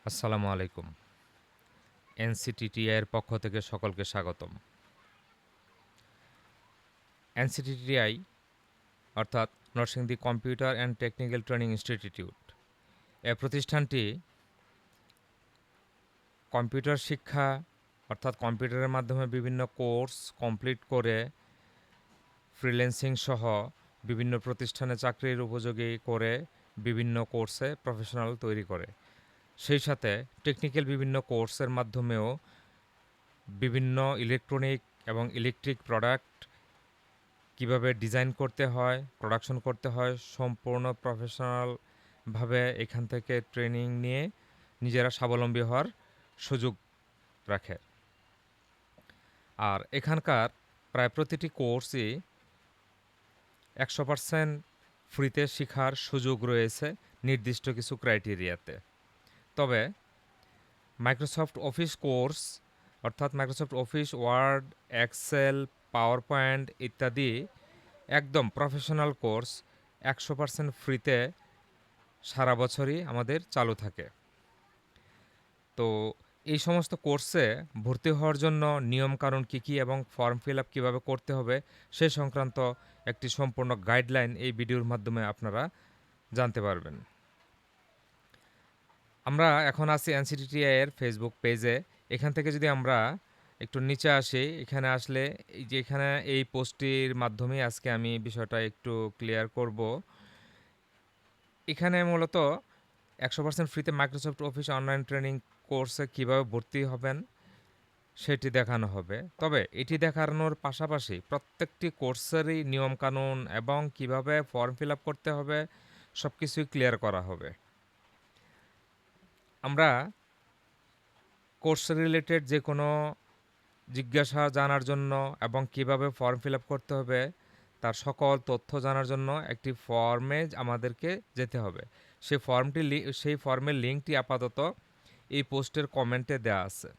আসসালামু আলাইকুম। এনসিটিটিআই এর পক্ষ থেকে সকলকে স্বাগতম। এনসিটিটিআই অর্থাৎ Narsingdi computer and technical training institute. এ প্রতিষ্ঠানটি কম্পিউটার শিক্ষা অর্থাৎ কম্পিউটারের মাধ্যমে বিভিন্ন কোর্স কমপ্লিট করে ফ্রিল্যান্সিং সহ বিভিন্ন প্রতিষ্ঠানে চাকরির উপযোগী করে বিভিন্ন কোর্সে প্রফেশনাল তৈরি করে। সেই সাথে টেকনিক্যাল বিভিন্ন কোর্সের মাধ্যমেও বিভিন্ন ইলেকট্রনিক এবং ইলেকট্রিক প্রোডাক্ট কিভাবে ডিজাইন করতে হয়, প্রোডাকশন করতে হয়, সম্পূর্ণ প্রফেশনালভাবে এখান থেকে ট্রেনিং নিয়ে নিজেরা স্বাবলম্বী হওয়ার সুযোগ রাখে। আর এখানকার প্রায় প্রতিটি কোর্সই 100% ফ্রিতে শেখার সুযোগ রয়েছে নির্দিষ্ট কিছু ক্রাইটেরিয়াতে। তবে মাইক্রোসফট অফিস কোর্স অর্থাৎ Microsoft office word, excel, PowerPoint ইত্যাদি একদম প্রফেশনাল কোর্স 100% ফ্রিতে সারা বছরই আমাদের চালু থাকে। তো এই সমস্ত কোর্সে ভর্তি হওয়ার জন্য নিয়মকানুন কী কী এবং ফর্ম ফিল আপ কীভাবে করতে হবে সে সংক্রান্ত একটি সম্পূর্ণ গাইডলাইন এই ভিডিওর মাধ্যমে আপনারা জানতে পারবেন। আমরা এখন আছি এনসিটিটিআই এর ফেসবুক পেজে। এখান থেকে যদি আমরা একটু নিচে আসি, এখানে আসলে এই যে এখানে এই পোস্টটির মাধ্যমেই আজকে আমি বিষয়টা একটু ক্লিয়ার করব। এখানে মূলত 100% ফ্রিতে মাইক্রোসফট অফিস অনলাইন ট্রেনিং কোর্সে কীভাবে ভর্তি হবেন সেটি দেখানো হবে। তবে এটি দেখানোর পাশাপাশি প্রত্যেকটি কোর্সেরই নিয়মকানুন এবং কিভাবে ফর্ম ফিল আপ করতে হবে সব কিছুই ক্লিয়ার করা হবে। আমরা কোর্স রিলেটেড যে কোনো জিজ্ঞাসা জানার জন্য এবং কিভাবে ফর্ম ফিল আপ করতে হবে তার সকল তথ্য জানার জন্য একটি ফর্মে আমাদেরকে যেতে হবে। সেই ফর্মের লিঙ্কটি আপাতত এই পোস্টের কমেন্টে দেওয়া আছে।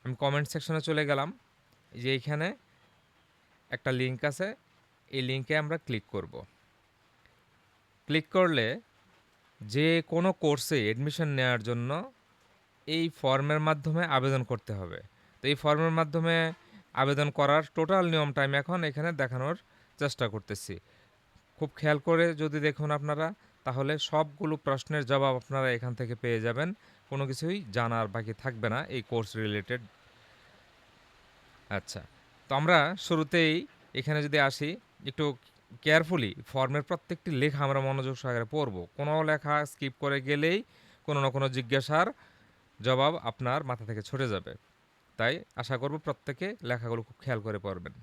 আমি কমেন্ট সেকশনে চলে গেলাম। এই যে এইখানে একটা লিঙ্ক আছে, এই লিঙ্কে আমরা ক্লিক করব। ক্লিক করলে যে কোনো কোর্সে অ্যাডমিশন নেওয়ার জন্য এই ফর্মের মাধ্যমে আবেদন করতে হবে। তো এই ফর্মের মাধ্যমে আবেদন করার টোটাল নিয়মটা আমি এখন এখানে দেখানোর চেষ্টা করতেছি। খুব খেয়াল করে যদি দেখুন আপনারা, তাহলে সবগুলো প্রশ্নের জবাব আপনারা এখান থেকে পেয়ে যাবেন। কোনো কিছুই জানার বাকি থাকবে না এই কোর্স রিলেটেড। আচ্ছা, তো আমরা শুরুতেই এখানে যদি আসি, একটু কেয়ারফুলি ফর্মের প্রত্যেকটি লেখা আমরা মনোযোগ সহকারে পড়ব। কোনো লেখা স্কিপ করে গেলেই কোনো না কোনো জিজ্ঞাসার জবাব আপনার মাথা থেকে ছুটে যাবে। তাই আশা করব প্রত্যেকে লেখাগুলো খুব খেয়াল করে পড়বেন।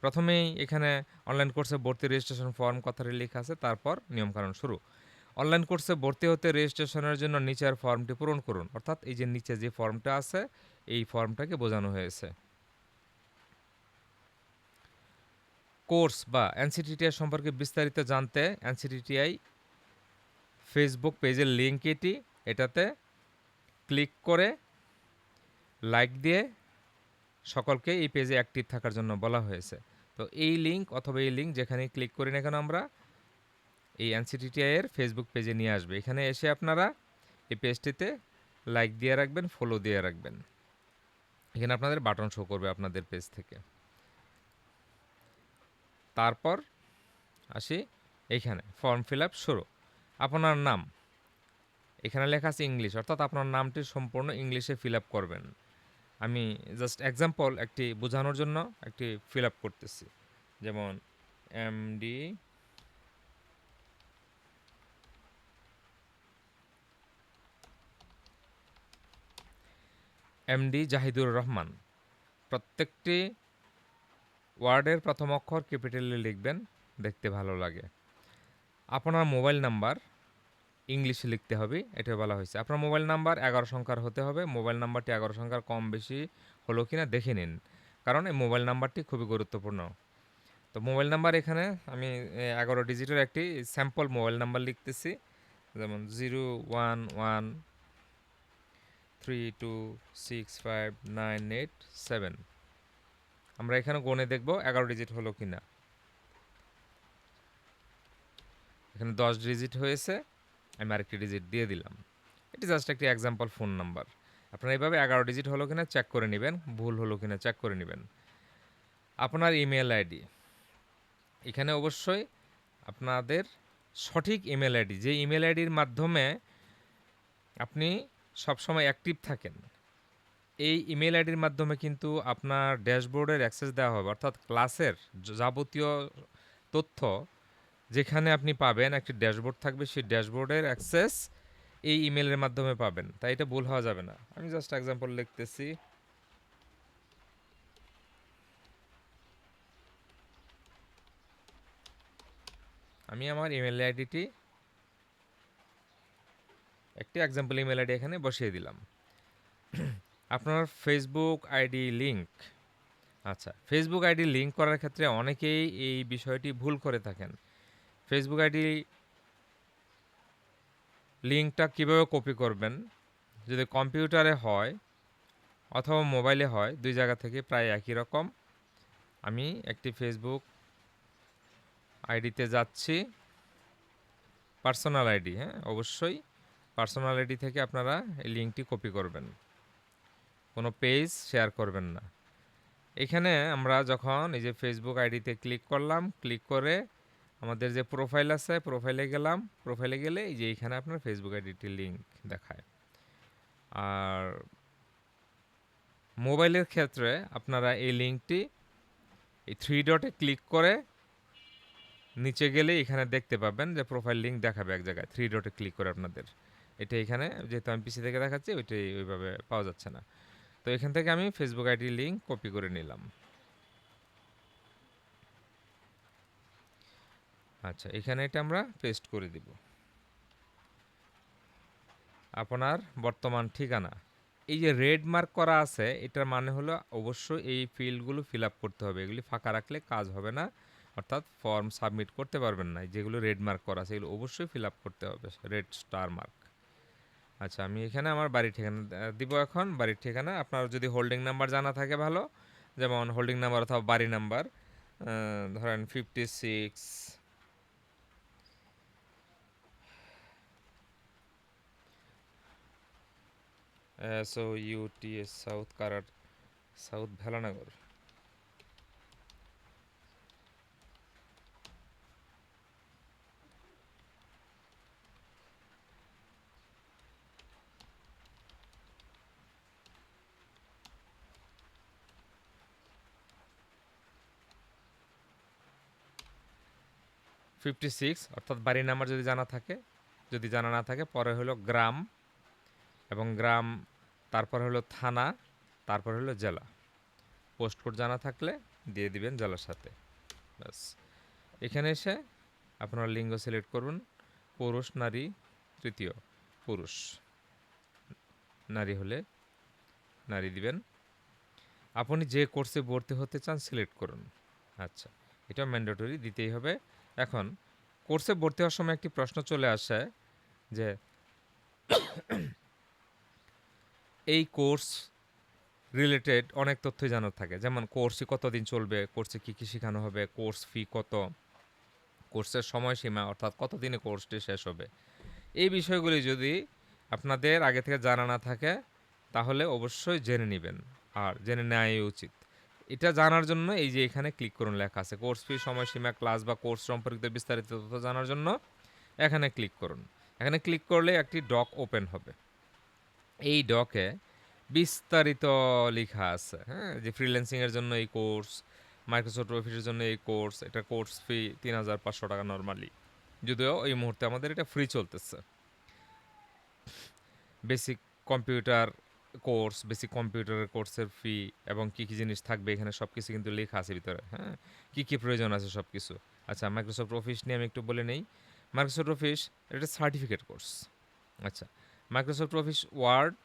প্রথমেই এখানে অনলাইন কোর্সে ভর্তি রেজিস্ট্রেশন ফর্ম কথাটি লেখা আছে, তারপর নিয়মকানুন শুরু। অনলাইন কোর্সে ভর্তি হতে রেজিস্ট্রেশনের জন্য নিচের ফর্মটি পূরণ করুন। অর্থাৎ এই যে নিচে যে ফর্মটা আছে এই ফর্মটাকে বোঝানো হয়েছে। কোর্স বা এনসিটিটিআই সম্পর্কে বিস্তারিত জানতে এনসিটিটিআই ফেসবুক পেজের লিঙ্ক এটাতে ক্লিক করে লাইক দিয়ে সকলকে এই পেজে অ্যাক্টিভ থাকার জন্য বলা হয়েছে। তো এই লিঙ্ক অথবা এই লিঙ্ক যেখানে ক্লিক করি না কেন আমরা এই এনসিটিটিআই এর ফেসবুক পেজে নিয়ে আসবে। এখানে এসে আপনারা এই পেজটিতে লাইক দিয়ে রাখবেন, ফলো দিয়ে রাখবেন। এখানে আপনাদের বাটন শো করবে আপনাদের পেজ থেকে। তারপর আসি এইখানে ফর্ম ফিল আপ শুরু। আপনার নাম এখানে লেখা আছে ইংলিশ, অর্থাৎ আপনার নামটি সম্পূর্ণ ইংলিশে ফিল আপ করবেন। আমি জাস্ট এক্সাম্পল একটি বোঝানোর জন্য একটি ফিল আপ করতেছি, যেমন এমডি জাহিদুর রহমান। প্রত্যেকটি ওয়ার্ডের প্রথম অক্ষর ক্যাপিটালে লিখবেন, দেখতে ভালো লাগে। আপনার মোবাইল নাম্বার ইংলিশে লিখতে হবে, এটা বলা হয়েছে। আপনার মোবাইল নাম্বার 11 সংখ্যার হতে হবে। মোবাইল নাম্বারটি 11 সংখ্যার কম বেশি হলো কিনা দেখে নিন, কারণ এই মোবাইল নাম্বারটি খুবই গুরুত্বপূর্ণ। তো মোবাইল নাম্বার এখানে আমি 11 ডিজিটের একটি স্যাম্পল মোবাইল নাম্বার লিখতেছি, যেমন 011326598 7। আমরা এখানে গণে দেখব 11 ডিজিট হলো কিনা। এখানে 10 ডিজিট হয়েছে, আমি আরেকটি ডিজিট দিয়ে দিলাম। এটি জাস্ট একটি এক্সাম্পল ফোন নাম্বার। আপনারা এইভাবে 11 ডিজিট হলো কিনা চেক করে নেবেন, ভুল হলো কিনা চেক করে নেবেন। আপনার ইমেল আইডি, এখানে অবশ্যই আপনাদের সঠিক ইমেল আইডি, যে ইমেল আইডির মাধ্যমে আপনি সবসময় অ্যাক্টিভ থাকেন, এই ইমেল আইডির মাধ্যমে কিন্তু আপনার ড্যাশবোর্ডের অ্যাক্সেস দেওয়া হবে, অর্থাৎ ক্লাসের যাবতীয় তথ্য যেখানে আপনি পাবেন, একটি ড্যাশবোর্ড থাকবে, সেই ড্যাশবোর্ডের অ্যাক্সেস এই ইমেলের মাধ্যমে পাবেন। তাই এটা ভুল হওয়া যাবে না। আমি জাস্ট এক্সাম্পল লিখতেছি। আমি আমার ইমেল আইডিটি, একটি এক্সাম্পল ইমেল আইডি এখানে বসিয়ে দিলাম। আপনার ফেসবুক আইডি লিঙ্ক, আচ্ছা, ফেসবুক আইডি লিঙ্ক করার ক্ষেত্রে অনেকেই এই বিষয়টি ভুল করে থাকেন। ফেসবুক আইডি লিঙ্কটা কীভাবে কপি করবেন, যদি কম্পিউটারে হয় অথবা মোবাইলে হয়, দুই জায়গা থেকে প্রায় একই রকম। আমি একটি ফেসবুক আইডিতে যাচ্ছি, পার্সোনাল আইডি, হ্যাঁ অবশ্যই পার্সোনাল আইডি থেকে আপনারা এই লিঙ্কটি কপি করবেন, কোনো পেজ শেয়ার করবেন না। এখানে আমরা যখন এই যে ফেসবুক আইডিতে ক্লিক করলাম, ক্লিক করে আমাদের যে প্রোফাইল আছে, প্রোফাইলে গেলাম, প্রোফাইলে গেলে এই যে এখানে আপনার ফেসবুক আইডিটির লিঙ্ক দেখায়। আর মোবাইলের ক্ষেত্রে আপনারা এই লিঙ্কটি এই 3 ডটে ক্লিক করে নিচে গেলে এখানে দেখতে পাবেন যে প্রোফাইল লিঙ্ক দেখাবে এক জায়গায়, 3 ডটে ক্লিক করে আপনাদের। এটা এখানে যেহেতু আমি পিসি থেকে দেখাচ্ছি, ওইটাই ওইভাবে পাওয়া যাচ্ছে না। তো এখান থেকে আমি ফেসবুক আইডি লিঙ্ক কপি করে নিলাম। আচ্ছা, এখানে এটা আমরা পেস্ট করে দিব। আপনার বর্তমান ঠিকানা, এই যে রেড মার্ক করা আছে, এটার মানে হলো অবশ্যই এই ফিল্ডগুলো ফিল আপ করতে হবে। এগুলি ফাঁকা রাখলে কাজ হবে না, অর্থাৎ ফর্ম সাবমিট করতে পারবেন না। যেগুলো রেড মার্ক করা আছে এগুলো অবশ্যই ফিল আপ করতে হবে, রেড স্টার মার্ক। আচ্ছা, আমি এখানে আমার বাড়ির ঠিকানা দিব। এখন বাড়ির ঠিকানা আপনার যদি হোল্ডিং নাম্বার জানা থাকে ভালো, যেমন হোল্ডিং নাম্বার অথবা বাড়ি নাম্বার, ধরেন 56 SOUTS সাউথ কারার, সাউথ ভেলানগর। ফিফটি সিক্স অর্থাৎ বাড়ির নাম্বার যদি জানা থাকে, যদি জানা না থাকে পরে হলো গ্রাম, এবং গ্রাম তারপর হলো থানা, তারপর হলো জেলা। পোস্ট কোড জানা থাকলে দিয়ে দিবেন জেলার সাথে, ব্যাস। এখানে এসে আপনার লিঙ্গ সিলেক্ট করুন, পুরুষ নারী, তৃতীয় পুরুষ, নারী হলে নারী দিবেন। আপনি যে কোর্সে ভর্তি হতে চান সিলেক্ট করুন। আচ্ছা, এটা ম্যান্ডেটরি দিতেই হবে। এখন কোর্সে ভর্তি হওয়ার সময় একটি প্রশ্ন চলে আসে যে এই কোর্স রিলেটেড অনেক তথ্যই জানার থাকে, যেমন কোর্সই কতদিন চলবে, কোর্সে কী কী শেখানো হবে, কোর্স ফি কত, কোর্সের সময়সীমা অর্থাৎ কতদিনে কোর্সটি শেষ হবে। এই বিষয়গুলি যদি আপনাদের আগে থেকে জানা না থাকে তাহলে অবশ্যই জেনে নেবেন, আর জেনে নেওয়াই উচিত। এটা জানার জন্য এই যে এখানে ক্লিক করুন, লেখা আছে কোর্স ফি, সময়সীমা, ক্লাস বা কোর্স সম্পর্কিত বিস্তারিত তথ্য জানার জন্য এখানে ক্লিক করুন। এখানে ক্লিক করলে একটি ডক ওপেন হবে। এই ডকে বিস্তারিত লেখা আছে, হ্যাঁ, যে ফ্রিল্যান্সিংয়ের জন্য এই কোর্স, মাইক্রোসফট অফিসের জন্য এই কোর্স, এটা কোর্স ফি ৩,৫০০ টাকা নর্মালি, যদিও এই মুহূর্তে আমাদের এটা ফ্রি চলতেছে। বেসিক কম্পিউটার কোর্স, বেসিক কম্পিউটারের কোর্সের ফি এবং কী কী জিনিস থাকবে এখানে সব কিছু কিন্তু লেখা আছে ভিতরে, হ্যাঁ, কী কী প্রয়োজন আছে সব কিছু। আচ্ছা, মাইক্রোসফট অফিস নিয়ে আমি একটু বলে নেই। মাইক্রোসফট অফিস এটা সার্টিফিকেট কোর্স। আচ্ছা, মাইক্রোসফট অফিস ওয়ার্ড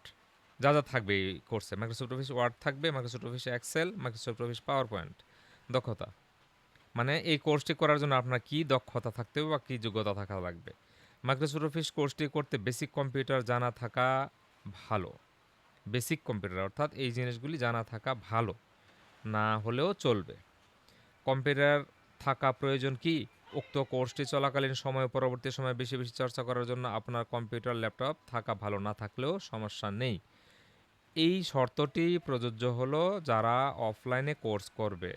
যা যা থাকবে এই কোর্সে, মাইক্রোসফট অফিস ওয়ার্ড থাকবে, Microsoft office excel, Microsoft office PowerPoint. দক্ষতা মানে এই কোর্সটি করার জন্য আপনার কী দক্ষতা থাকতে হবে বা কী যোগ্যতা থাকা লাগবে। মাইক্রোসফট অফিস কোর্সটি করতে বেসিক কম্পিউটার জানা থাকা ভালো। বেসিক কম্পিউটার অর্থাৎ এই জিনিসগুলি জানা থাকা ভালো, না হলেও চলবে। কম্পিউটার থাকা প্রয়োজন কি? উক্ত কোর্সটি চলাকালীন সময়ে পরবর্তী সময়ে বেশি বেশি চর্চা করার জন্য আপনার কম্পিউটার ল্যাপটপ থাকা ভালো, না থাকলেও সমস্যা নেই। এই শর্তটি প্রযোজ্য হলো যারা অফলাইনে কোর্স করবে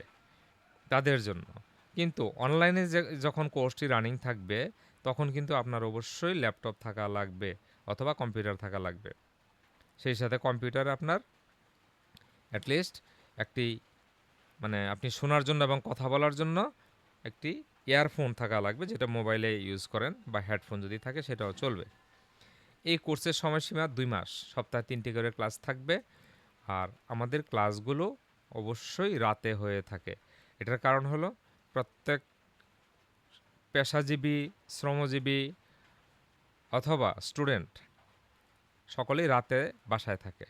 তাদের জন্য। কিন্তু অনলাইনে যখন কোর্সটি রানিং থাকবে তখন কিন্তু আপনার অবশ্যই ল্যাপটপ থাকা লাগবে অথবা কম্পিউটার থাকা লাগবে। সেই সাথে কম্পিউটারে আপনার অ্যাটলিস্ট একটি মানে আপনি শোনার জন্য এবং কথা বলার জন্য একটি ইয়ারফোন থাকা লাগবে, যেটা মোবাইলে ইউজ করেন, বা হেডফোন যদি থাকে সেটাও চলবে। এই কোর্সের সময়সীমা 2 মাস, সপ্তাহে 3টি করে ক্লাস থাকবে। আর আমাদের ক্লাসগুলো অবশ্যই রাতে হয়ে থাকে। এটার কারণ হলো প্রত্যেক পেশাজীবী, শ্রমজীবী অথবা স্টুডেন্ট সকলেই রাতে বাসায় থাকে।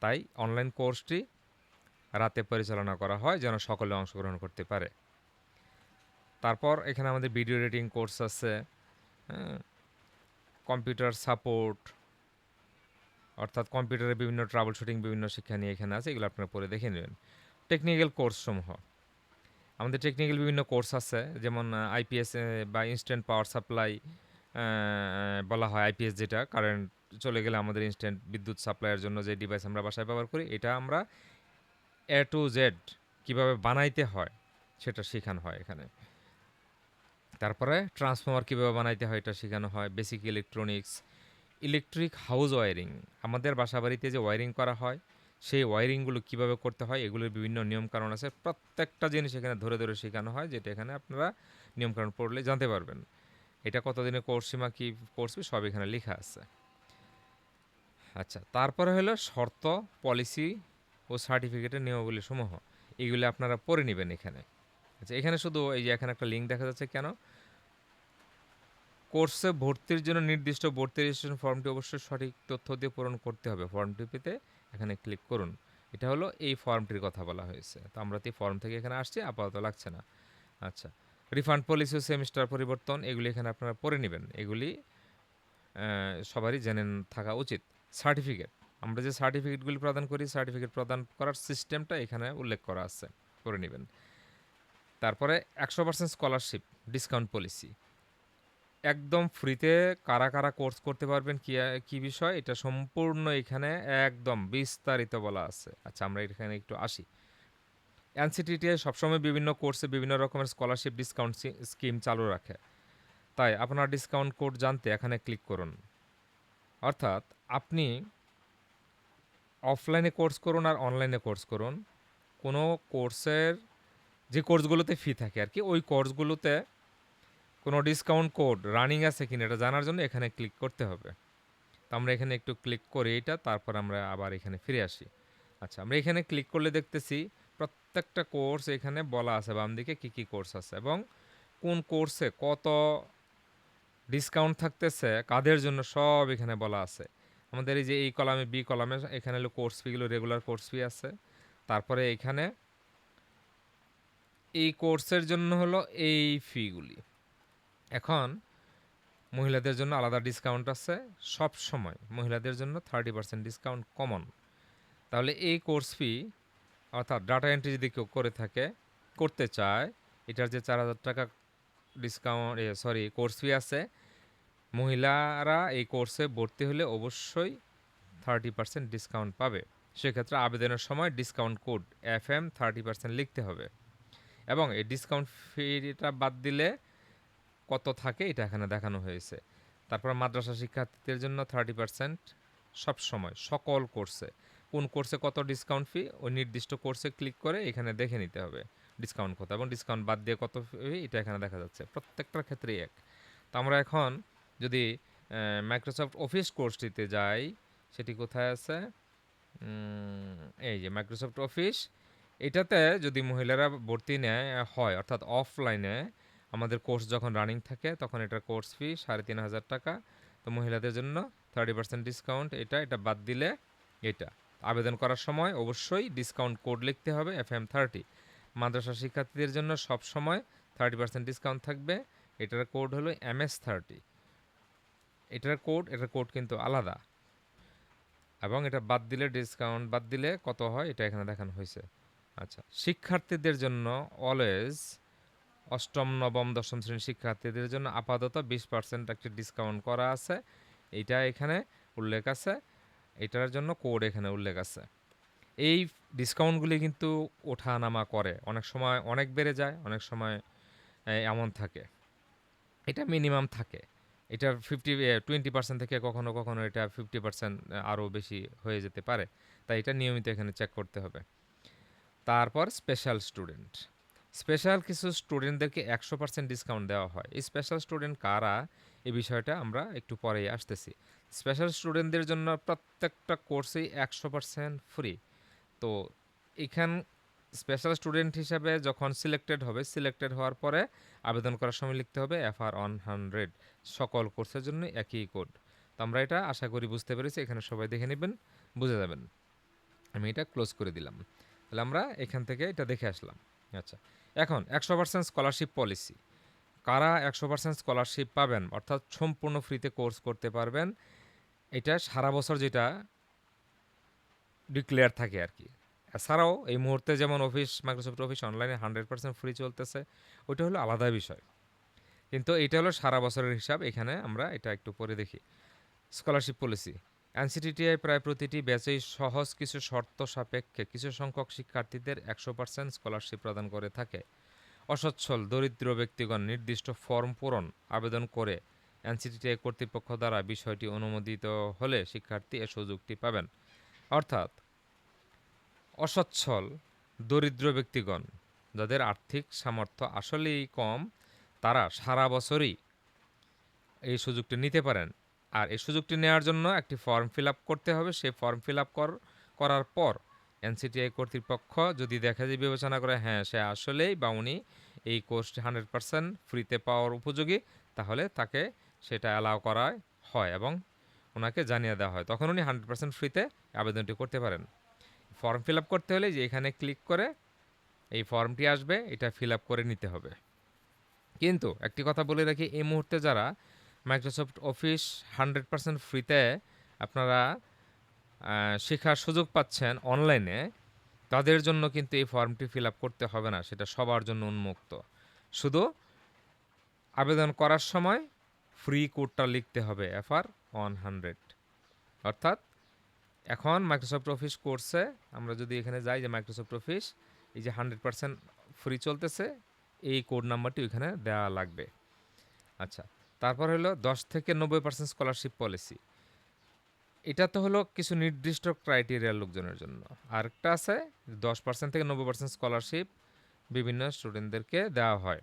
তাই অনলাইন কোর্সটি রাতে পরিচালনা করা হয় যেন সকলে অংশগ্রহণ করতে পারে। তারপর এখানে আমাদের ভিডিও এডিটিং কোর্স আছে, হ্যাঁ, কম্পিউটার সাপোর্ট, অর্থাৎ কম্পিউটারের বিভিন্ন ট্রাবল শুটিং, বিভিন্ন শিক্ষা নিয়ে এখানে আছে, এগুলো আপনারা পরে দেখে নেবেন। টেকনিক্যাল কোর্সসমূহ, আমাদের টেকনিক্যাল বিভিন্ন কোর্স আছে, যেমন আইপিএস বা ইনস্ট্যান্ট পাওয়ার সাপ্লাই বলা হয়। আইপিএস যেটা কারেন্ট চলে গেলে আমাদের ইনস্ট্যান্ট বিদ্যুৎ সাপ্লাইয়ের জন্য যে ডিভাইস আমরা বাসায় ব্যবহার করি, এটা আমরা এ টু জেড কীভাবে বানাইতে হয় সেটা শেখানো হয় এখানে। তারপরে ট্রান্সফর্মার কীভাবে বানাইতে হয় এটা শেখানো হয়। Basic electronics, electric house wiring, আমাদের বাসা বাড়িতে যে ওয়ারিং করা হয় সেই ওয়ারিংগুলো কীভাবে করতে হয় এগুলোর বিভিন্ন নিয়মকানুন আছে। প্রত্যেকটা জিনিস এখানে ধরে ধরে শেখানো হয়, যেটা এখানে আপনারা নিয়মকানুন পড়লে জানতে পারবেন। এটা কতদিনের কোর্স সীমা, কী কোর্স সব এখানে লেখা আছে। আচ্ছা, তারপরে হলো শর্ত, পলিসি ও সার্টিফিকেটের নিয়মাবলী সমূহ, এগুলো আপনারা পড়ে নেবেন এখানে। আচ্ছা, এখানে শুধু এই যে এখানে একটা লিঙ্ক দেখা যাচ্ছে, কেন? কোর্সে ভর্তির জন্য নির্দিষ্ট ভর্তি রেজিস্ট্রেশন ফর্মটি অবশ্যই সঠিক তথ্য দিয়ে পূরণ করতে হবে। ফর্মটি পেতে এখানে ক্লিক করুন। এটা হলো এই ফর্মটির কথা বলা হয়েছে। তো আমরা তো ফর্ম থেকে এখানে আসছি, আপাতত লাগছে না। আচ্ছা, রিফান্ড পলিসি ও সেমিস্টার পরিবর্তন, এগুলি এখানে আপনারা পড়ে নেবেন। এগুলি সবারই জেনে থাকা উচিত। সার্টিফিকেট, আমরা যে সার্টিফিকেটগুলি প্রদান করি, সার্টিফিকেট প্রদান করার সিস্টেমটা এখানে উল্লেখ করা আছে, করে নেবেন। তারপরে 100% স্কলারশিপ ডিসকাউন্ট পলিসি, একদম ফ্রিতে কারা কারা কোর্স করতে পারবেন, কি বিষয়, এটা সম্পূর্ণ এখানে একদম বিস্তারিত বলা আছে। আচ্ছা, আমরা এখানে একটু আসি। এনসিটিটিআই সবসময় বিভিন্ন কোর্সে বিভিন্ন রকমের স্কলারশিপ ডিসকাউন্ট স্কিম চালু রাখে। তাই আপনার ডিসকাউন্ট কোড জানতে এখানে ক্লিক করুন। অর্থাৎ আপনি অফলাইনে কোর্স করুন আর অনলাইনে কোর্স করুন, কোনো কোর্সের যে কোর্সগুলোতে ফি থাকে আর কি, ওই কোর্সগুলোতে কোনো ডিসকাউন্ট কোড রানিং আছে কিনা এটা জানার জন্য এখানে ক্লিক করতে হবে। তো আমরা এখানে একটু ক্লিক করি এটা, তারপর আমরা আবার এখানে ফিরে আসি। আচ্ছা, আমরা এখানে ক্লিক করলে দেখতেছি প্রত্যেকটা কোর্স এখানে বলা আছে বাম দিকে কী কী কোর্স আছে এবং কোন কোর্সে কত ডিসকাউন্ট থাকতেছে কাদের জন্য, সব এখানে বলা আছে। আমাদের এই যে এই কলামে, বি কলামে, এখানে হলো কোর্স ফিগুলো, রেগুলার কোর্স ফি আছে। তারপরে এখানে এই কোর্সের জন্য হলো এই ফিগুলি। এখন মহিলাদের জন্য আলাদা ডিসকাউন্ট আছে, সব সময় মহিলাদের জন্য 30% ডিসকাউন্ট কমন। তাহলে এই কোর্স ফি, অর্থাৎ ডাটা এন্ট্রি যদি কেউ করে থাকে, করতে চায়, এটার যে 4000 টাকা ডিসকাউন্ট, কোর্স ফি আছে, মহিলারা এই কোর্সে ভর্তি হলে অবশ্যই 30% ডিসকাউন্ট পাবে। সেক্ষেত্রে আবেদনের সময় ডিসকাউন্ট কোড FM 30% লিখতে হবে এবং এই ডিসকাউন্ট ফিটা বাদ দিলে কত থাকে এটা এখানে দেখানো হয়েছে। তারপর মাদ্রাসা শিক্ষার্থীদের জন্য 30% সব সময়, সকল কোর্সে। কোন কোর্সে কত ডিসকাউন্ট ফি, ওই নির্দিষ্ট কোর্সে ক্লিক করে এখানে দেখে নিতে হবে ডিসকাউন্ট কত, এবং ডিসকাউন্ট বাদ দিয়ে কত ফি এটা এখানে দেখা যাচ্ছে। প্রত্যেকটার ক্ষেত্রেই এক। তো আমরা এখন যদি মাইক্রোসফট অফিস কোর্সটিতে যাই, সেটি কোথায় আছে? এই যে মাইক্রোসফট অফিস, এটাতে যদি মহিলারা ভর্তি নেয় হয়, অর্থাৎ অফলাইনে আমাদের কোর্স যখন রানিং থাকে তখন এটার কোর্স ফি 3500 টাকা। তো মহিলাদের জন্য 30% ডিসকাউন্ট, এটা বাদ দিলে এটা। আবেদন করার সময় অবশ্যই ডিসকাউন্ট কোড লিখতে হবে FM30। মাদ্রাসা শিক্ষার্থীদের জন্য সব সময় 30% ডিসকাউন্ট থাকবে, এটার কোড হলো MS30। এটার কোড কিন্তু আলাদা, এবং এটা বাদ দিলে, ডিসকাউন্ট বাদ দিলে কত হয় এটা এখানে দেখানো হয়েছে। আচ্ছা, শিক্ষার্থীদের জন্য অলওয়েজ অষ্টম নবম দশম শ্রেণীর শিক্ষার্থীদের জন্য আপাতত 20% একটা ডিসকাউন্ট করা আছে। এইটা এখানে উল্লেখ আছে, এটার জন্য কোড এখানে উল্লেখ আছে। এই ডিসকাউন্টগুলি কিন্তু ওঠানামা করে, অনেক সময় অনেক বেড়ে যায়, অনেক সময় এমন থাকে, এটা মিনিমাম থাকে। এটার 20% থেকে কখনো কখনো এটা 50% আরও বেশি হয়ে যেতে পারে, তাই এটা নিয়মিত এখানে চেক করতে হবে। তারপর স্পেশাল স্টুডেন্ট, স্পেশাল কিছু স্টুডেন্টদেরকে 100% ডিসকাউন্ট দেওয়া হয়। এই স্পেশাল স্টুডেন্ট কারা, এই বিষয়টা আমরা একটু পরেই আসতেছি। স্পেশাল স্টুডেন্টদের জন্য প্রত্যেকটা কোর্সেই 100% ফ্রি। তো এখান স্পেশাল স্টুডেন্ট হিসাবে যখন সিলেক্টেড হবে, সিলেক্টেড হওয়ার পরে আবেদন করার সময় লিখতে হবে FR100। সকল কোর্সের জন্য একই কোড। তো আমরা এটা আশা করি বুঝতে পেরেছি, এখানে সবাই দেখে নেবেন, বুঝে যাবেন। আমি এটা ক্লোজ করে দিলাম। তাহলে আমরা এখান থেকে এটা দেখে আসলাম। আচ্ছা, এখন 100% স্কলারশিপ পলিসি, কারা 100% স্কলারশিপ পাবেন, অর্থাৎ সম্পূর্ণ ফ্রিতে কোর্স করতে পারবেন। এটা সারা বছর যেটা ডিক্লেয়ার থাকে আর কি। এছাড়াও এই মুহূর্তে যেমন মাইক্রোসফট অফিস অনলাইনে 100% ফ্রি চলতেছে, ওইটা হলো আলাদা বিষয়। কিন্তু এটা হলো সারা বছরের হিসাব, এখানে আমরা এটা একটু পরে দেখি। স্কলারশিপ পলিসি, এনসিটিটিআই প্রায় প্রতিটি ব্যাচেই সহজ কিছু শর্ত সাপেক্ষে কিছু সংখ্যক শিক্ষার্থীদের 100% স্কলারশিপ প্রদান করে থাকে। অসচ্ছল দরিদ্র ব্যক্তিগণ নির্দিষ্ট ফর্ম পূরণ আবেদন করে এনসিটিটিআই কর্তৃপক্ষ দ্বারা বিষয়টি অনুমোদিত হলে শিক্ষার্থী এ সুযোগটি পাবেন। অর্থাৎ অসচ্ছল দরিদ্র ব্যক্তিগণ, যাদের আর্থিক সামর্থ্য আসলেই কম, তারা সারা বছরই এই সুযোগটি নিতে পারেন। আর এই সুযোগটি নেওয়ার জন্য একটি ফর্ম ফিল আপ করতে হবে। সেই ফর্ম ফিল আপ করার পর এনসিটিআই কর্তৃপক্ষ যদি দেখা যায়, বিবেচনা করে হ্যাঁ সে আসলেই বা উনি এই কোর্সটি 100% ফ্রিতে পাওয়ার উপযোগী, তাহলে তাকে সেটা অ্যালাউ করা হয় এবং ওনাকে জানিয়ে দেওয়া হয়, তখন উনি 100% ফ্রিতে আবেদনটি করতে পারেন। ফর্ম ফিল আপ করতে হলে যে এখানে ক্লিক করে এই ফর্মটি আসবে, এটা ফিল আপ করে নিতে হবে। কিন্তু একটি কথা বলে রাখি, এই মুহূর্তে যারা মাইক্রোসফট অফিস 100% ফ্রিতে আপনারা শেখার সুযোগ পাচ্ছেন অনলাইনে, তাদের জন্য কিন্তু এই ফর্মটি ফিল আপ করতে হবে না, সেটা সবার জন্য উন্মুক্ত। শুধু আবেদন করার সময় ফ্রি কোডটা লিখতে হবে FR100। অর্থাৎ এখন মাইক্রোসফট অফিস কোর্সে আমরা যদি এখানে যাই যে মাইক্রোসফট অফিস এই যে 100% ফ্রি চলতেছে, এই কোড নাম্বারটি ওইখানে দেওয়া লাগবে। আচ্ছা, তারপর হলো 10 থেকে 90% স্কলারশিপ পলিসি। এটা তো হলো কিছু নির্দিষ্ট ক্রাইটেরিয়ার লোকজনের জন্য। আরেকটা আছে 10% থেকে 90% স্কলারশিপ বিভিন্ন স্টুডেন্টদেরকে দেওয়া হয়।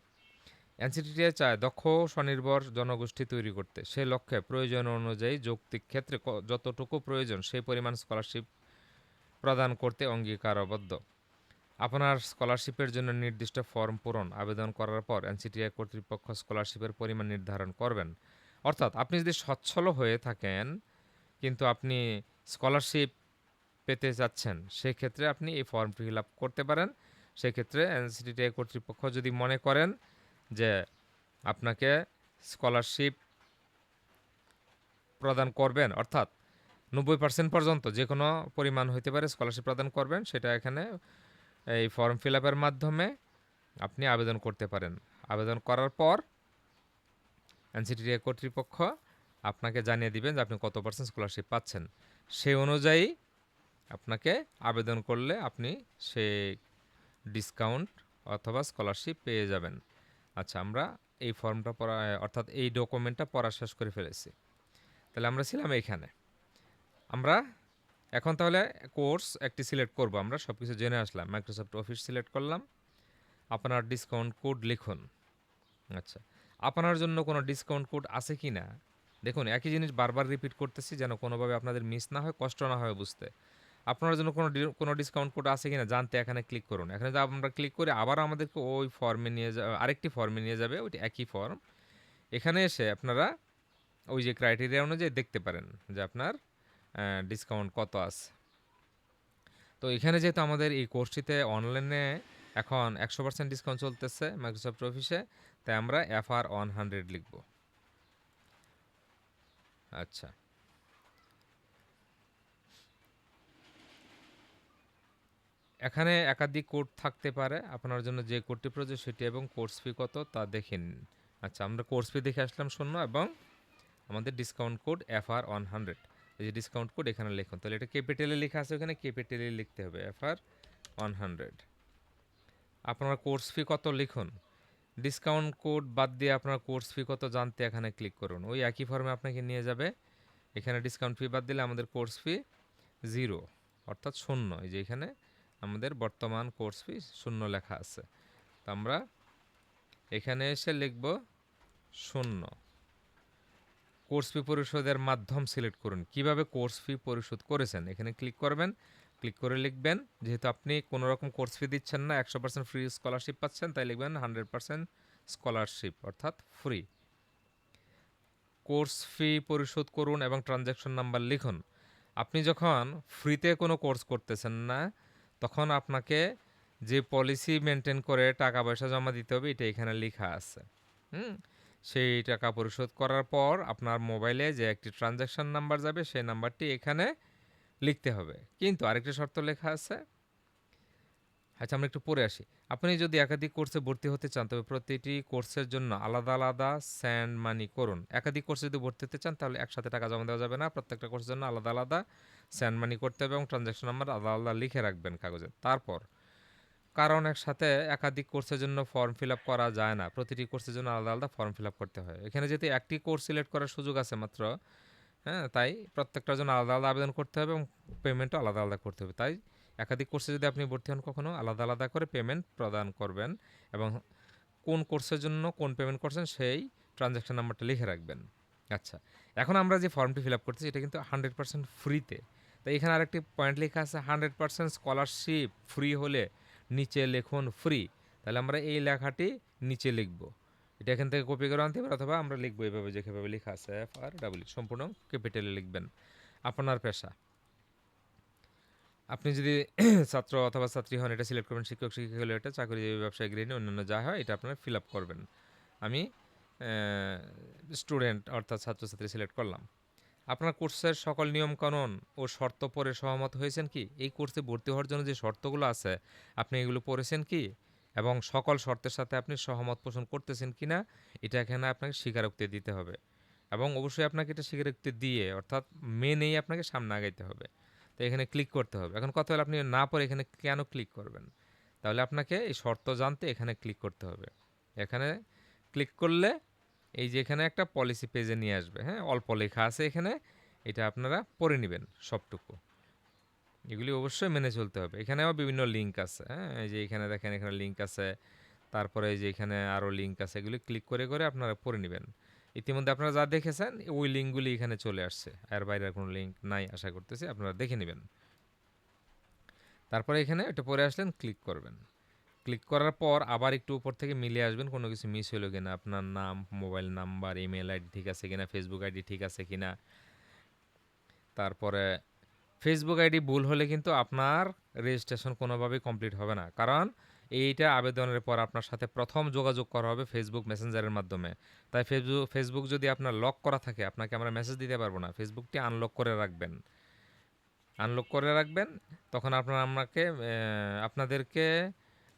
এনসিটিটিআই চায় দক্ষ স্বনির্ভর জনগোষ্ঠী তৈরি করতে। সে লক্ষ্যে প্রয়োজন অনুযায়ী যৌক্তিক ক্ষেত্রে যতটুকু প্রয়োজন সেই পরিমাণ স্কলারশিপ প্রদান করতে অঙ্গীকারবদ্ধ। আপনার স্কলারশিপের জন্য নির্দিষ্ট ফর্ম পূরণ আবেদন করার পর এনসিটিআই কর্তৃপক্ষ স্কলারশিপের পরিমাণ নির্ধারণ করবেন। অর্থাৎ আপনি যদি সচ্ছল হয়ে থাকেন কিন্তু আপনি স্কলারশিপ পেতে যাচ্ছেন, সেক্ষেত্রে আপনি এই ফর্মটি ফিল আপ করতে পারেন। সেক্ষেত্রে এনসিটিআই কর্তৃপক্ষ যদি মনে করেন যে আপনাকে স্কলারশিপ প্রদান করবেন, অর্থাৎ 90% পর্যন্ত যে কোনো পরিমাণ হইতে পারে স্কলারশিপ প্রদান করবেন, সেটা এখানে এই ফর্ম ফিল আপের মাধ্যমে আপনি আবেদন করতে পারেন। আবেদন করার পর এনসিটিআই কর্তৃপক্ষ আপনাকে জানিয়ে দিবেন যে আপনি কত পার্সেন্ট স্কলারশিপ পাচ্ছেন। সেই অনুযায়ী আপনাকে আবেদন করলে আপনি সে ডিসকাউন্ট অথবা স্কলারশিপ পেয়ে যাবেন। আচ্ছা, আমরা এই ফর্মটা পড়া অর্থাৎ এই ডকুমেন্টটা পড়া শেষ করে ফেলেছি। তাহলে আমরা ছিলাম এইখানে। আমরা এখন তাহলে কোর্স একটি সিলেক্ট করব। আমরা সব কিছু জেনে আসলাম। মাইক্রোসফট অফিস সিলেক্ট করলাম। আপনার ডিসকাউন্ট কোড লিখুন। আচ্ছা, আপনার জন্য কোনো ডিসকাউন্ট কোড আছে কি না দেখুন। একই জিনিস বারবার রিপিট করতেছি যেন কোনোভাবে আপনাদের মিস না হয়, কষ্ট না হয় বুঝতে। আপনার জন্য কোনো ডিসকাউন্ট কোড আছে কি না জানতে এখানে ক্লিক করুন। এখানে যদি আমরা ক্লিক করি আবার আমাদেরকে ওই ফর্মে নিয়ে আরেকটি ফর্মে নিয়ে যাবে, ওইটি একই ফর্ম। এখানে এসে আপনারা ওই যে ক্রাইটেরিয়া অনুযায়ী দেখতে পারেন যে আপনার ডিসকাউন্ট কত আছে। তো এখানে যেহেতু আমাদের এই কোর্সটিতে অনলাইনে এখন 100% ডিসকাউন্ট চলতেছে মাইক্রোসফট অফিসে, তাই আমরা FR100 লিখব। আচ্ছা, এখানে একাধিক কোড থাকতে পারে, আপনার জন্য যে কোডটি প্রয়োজন সেটি এবং কোর্স ফি কত তা দেখে নিন। আচ্ছা, আমরা কোর্স ফি দেখে আসলাম 0 এবং আমাদের ডিসকাউন্ট কোড FR100, এই যে ডিসকাউন্ট কোড এখানে লিখুন। তাহলে এটা ক্যাপিটালে লেখা আছে, ওখানে ক্যাপিটালে লিখতে হবে FR100। আপনার কোর্স ফি কত লিখুন, ডিসকাউন্ট কোড বাদ দিয়ে আপনার কোর্স ফি কত জানতে এখানে ক্লিক করুন। ওই একই ফর্মে আপনাকে নিয়ে যাবে। এখানে ডিসকাউন্ট ফি বাদ দিলে আমাদের কোর্স ফি 0, অর্থাৎ 0। এই যে এখানে আমাদের বর্তমান কোর্স ফি 0 লেখা আছে। তো আমরা এখানে এসে লিখব 0। কোর্স ফি পরিশোধের মাধ্যম সিলেক্ট করুন। কিভাবে কোর্স ফি পরিশোধ করেছেন এখানে ক্লিক করবেন। ক্লিক করে লিখবেন, যেহেতু আপনি কোনো রকম কোর্স ফি দিচ্ছেন না, 100% ফ্রি স্কলারশিপ পাচ্ছেন, তাই লিখবেন 100% স্কলারশিপ, অর্থাৎ ফ্রি। কোর্স ফি পরিশোধ করুন এবং ট্রানজ্যাকশন নাম্বার লিখুন। আপনি যখন ফ্রিতে কোনো কোর্স করতেছেন না, তখন আপনাকে যে পলিসি মেনটেন করে টাকা পয়সা জমা দিতে হবে, এটা এখানে লেখা আছে। সেই টাকা পরিশোধ করার পর আপনার মোবাইলে যে একটি ট্রানজ্যাকশন নাম্বার যাবে, সেই নাম্বারটি এখানে লিখতে হবে। কিন্তু আরেকটি শর্ত লেখা আছে। আচ্ছা, আমরা একটু পড়ে আসি। আপনি যদি একাধিক কোর্সে ভর্তি হতে চান, তবে প্রতিটি কোর্সের জন্য আলাদা আলাদা স্যান্ড মানি করুন। একাধিক কোর্সে যদি ভর্তি হতে চান, তাহলে একসাথে টাকা জমা দেওয়া যাবে না। প্রত্যেকটা কোর্সের জন্য আলাদা আলাদা স্যান্ড মানি করতে হবে এবং ট্রানজ্যাকশন নাম্বার আলাদা আলাদা লিখে রাখবেন কাগজে। তারপর, কারণ একসাথে একাধিক কোর্সের জন্য ফর্ম ফিল আপ করা যায় না, প্রতিটি কোর্সের জন্য আলাদা আলাদা ফর্ম ফিল আপ করতে হয়। এখানে যেহেতু একটি কোর্স সিলেক্ট করার সুযোগ আছে মাত্র, হ্যাঁ, তাই প্রত্যেকটার জন্য আলাদা আলাদা আবেদন করতে হবে এবং পেমেন্টও আলাদা আলাদা করতে হবে। তাই একাধিক কোর্সে যদি আপনি ভর্তি হন, কখনো আলাদা আলাদা করে পেমেন্ট প্রদান করবেন এবং কোন কোর্সের জন্য কোন পেমেন্ট করছেন সেই ট্রানজ্যাকশন নাম্বারটা লিখে রাখবেন। আচ্ছা, এখন আমরা যে ফর্মটি ফিল আপ করতেছি, এটা কিন্তু 100% ফ্রিতে। তাই এখানে আরেকটি পয়েন্ট লেখা আছে, 100% স্কলারশিপ ফ্রি হলে নিচে লিখুন ফ্রি। তাহলে আমরা এই লেখাটি নিচে লিখব। এটা এখান থেকে কপি করে আনতে পারি, অথবা আমরা লিখবো এভাবে, যেভাবে লেখা আছে FRW, সম্পূর্ণ ক্যাপিটালে লিখবেন। আপনার পেশা, আপনি যদি ছাত্র অথবা ছাত্রী হন, এটা সিলেক্ট করবেন। শিক্ষক শিক্ষিকা হলে এটা, চাকরিজীবী, ব্যবসায়ী, গৃহিণী, অন্যান্য যা হয় এটা আপনারা ফিল আপ করবেন। আমি স্টুডেন্ট অর্থাৎ ছাত্রছাত্রী সিলেক্ট করলাম। আপনার কোর্সের সকল নিয়মকানুন ও শর্ত পড়ে সহমত হয়েছেন কি? এই কোর্সে ভর্তি হওয়ার জন্য যে শর্তগুলো আছে, আপনি এগুলো পড়েছেন কি? এবং সকল শর্তের সাথে আপনি সহমত পোষণ করতেছেন কি না, এটা এখানে আপনাকে স্বীকারোক্তি দিতে হবে। এবং অবশ্যই আপনাকে এটা স্বীকারোক্তি দিয়ে, অর্থাৎ মেনেই আপনাকে সামনে আগাইতে হবে। তো এখানে ক্লিক করতে হবে। এখন কথা হলো, আপনি না পড়ে এখানে কেন ক্লিক করবেন? তাহলে আপনাকে এই শর্ত জানতে এখানে ক্লিক করতে হবে। এখানে ক্লিক করলে এই যে এখানে একটা পলিসি পেজে নিয়ে আসবে। হ্যাঁ, অল্প লেখা আছে এখানে, এটা আপনারা পড়ে নেবেন সবটুকু। এগুলি অবশ্যই মেনে চলতে হবে। এখানেও বিভিন্ন লিঙ্ক আছে। হ্যাঁ, এই যে এখানে দেখেন, এখানে লিঙ্ক আছে। তারপরে এই যে এখানে আরও লিঙ্ক আছে, এগুলি ক্লিক করে করে আপনারা পড়ে নেবেন। ইতিমধ্যে আপনারা যা দেখেছেন ওই লিঙ্কগুলি এখানে চলে আসছে, এর বাইরে কোনো লিঙ্ক নাই আশা করতেছি, আপনারা দেখে নেবেন। তারপরে এখানে এটা পরে আসলেন, ক্লিক করবেন। ক্লিক করার পর আবার একটু উপর থেকে মিলিয়ে আসবেন, কোনো কিছু মিস হলো কিনা, আপনার নাম, মোবাইল নাম্বার, ইমেল আইডি ঠিক আছে কিনা, ফেসবুক আইডি ঠিক আছে কিনা। তারপরে ফেসবুক আইডি ভুল হলে কিন্তু আপনার রেজিস্ট্রেশন কোনোভাবেই কমপ্লিট হবে না, কারণ এইটা আবেদনের পর আপনার সাথে প্রথম যোগাযোগ করা হবে ফেসবুক মেসেঞ্জারের মাধ্যমে। তাই ফেসবুক যদি আপনার লক করা থাকে, আপনাকে আমরা মেসেজ দিতে পারবো না। ফেসবুকটি আনলক করে রাখবেন। আনলক করে রাখবেন, তখন আপনাদেরকে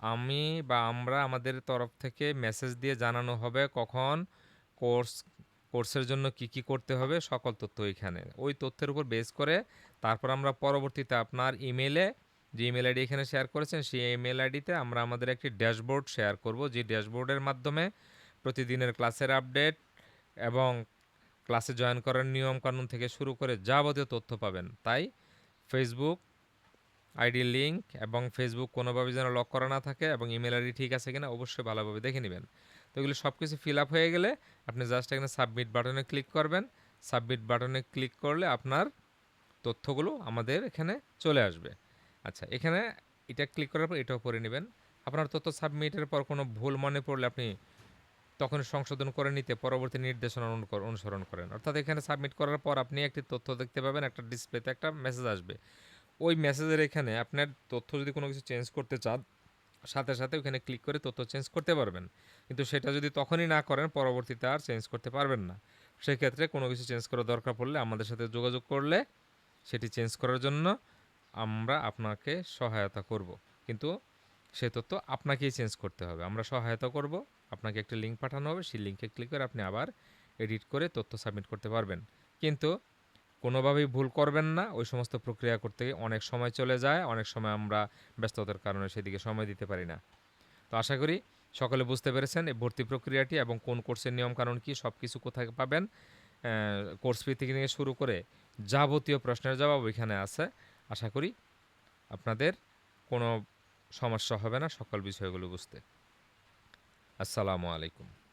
আমি বা আমরা আমাদের তরফ থেকে মেসেজ দিয়ে জানানো হবে কখন কোর্সের জন্য কি কি করতে হবে, সকল তথ্য এখানে। ওই তথ্যের উপর বেস করে তারপর আমরা পরবর্তীতে আপনার ইমেলে, যে ইমেল আইডি এখানে শেয়ার করেছেন, সেই ইমেল আইডিতে আমরা আমাদের একটি ড্যাশবোর্ড শেয়ার করব, যে ড্যাশবোর্ডের মাধ্যমে প্রতিদিনের ক্লাসের আপডেট এবং ক্লাসে জয়েন করার নিয়ম কানুন থেকে শুরু করে যাবতীয় তথ্য পাবেন। তাই ফেসবুক আইডি লিঙ্ক এবং ফেসবুক কোনোভাবে যেন লক করা না থাকে, এবং ইমেল আইডি ঠিক আছে কিনা অবশ্যই ভালোভাবে দেখে নেবেন। তো এগুলো সব কিছু ফিল আপ হয়ে গেলে আপনি জাস্ট এখানে সাবমিট বাটনে ক্লিক করবেন। সাবমিট বাটনে ক্লিক করলে আপনার তথ্যগুলো আমাদের এখানে চলে আসবে। আচ্ছা, এখানে এটা ক্লিক করার পর এটাও পড়ে নেবেন। আপনার তথ্য সাবমিটের পর কোনো ভুল মনে পড়লে আপনি তখন সংশোধন করে নিতে পরবর্তী নির্দেশনা অনুসরণ করেন। অর্থাৎ এখানে সাবমিট করার পর আপনি একটি তথ্য দেখতে পাবেন, একটা ডিসপ্লেতে একটা মেসেজ আসবে। ওই মেসেজের এখানে আপনার তথ্য যদি কোনো কিছু চেঞ্জ করতে চান, সাথে সাথে ওখানে ক্লিক করে তথ্য চেঞ্জ করতে পারবেন। কিন্তু সেটা যদি তখনই না করেন, পরবর্তীতে আর চেঞ্জ করতে পারবেন না। সেক্ষেত্রে কোনো কিছু চেঞ্জ করার দরকার পড়লে আমাদের সাথে যোগাযোগ করলে সেটি চেঞ্জ করার জন্য আমরা আপনাকে সহায়তা করব। কিন্তু সে তথ্য আপনাকেই চেঞ্জ করতে হবে। আমরা সহায়তা করব। আপনাকে একটা লিঙ্ক পাঠানো হবে, সেই লিঙ্কে ক্লিক করে আপনি আবার এডিট করে তথ্য সাবমিট করতে পারবেন। কিন্তু কোনোভাবেই ভুল করবেন না। ওই সমস্ত প্রক্রিয়া করতে গিয়ে অনেক সময় চলে যায়, অনেক সময় আমরা ব্যস্ততার কারণে সেদিকে সময় দিতে পারি না। তো আশা করি সকলে বুঝতে পেরেছেন এই ভর্তি প্রক্রিয়াটি এবং কোন কোর্সের নিয়মকানুন কী, সব কিছু কোথায় পাবেন। কোর্স ফি থেকে নিয়ে শুরু করে যাবতীয় প্রশ্নের জবাব ওইখানে আছে। আশা করি আপনাদের কোনো সমস্যা হবে না সকল বিষয়গুলো বুঝতে। আসসালামু আলাইকুম।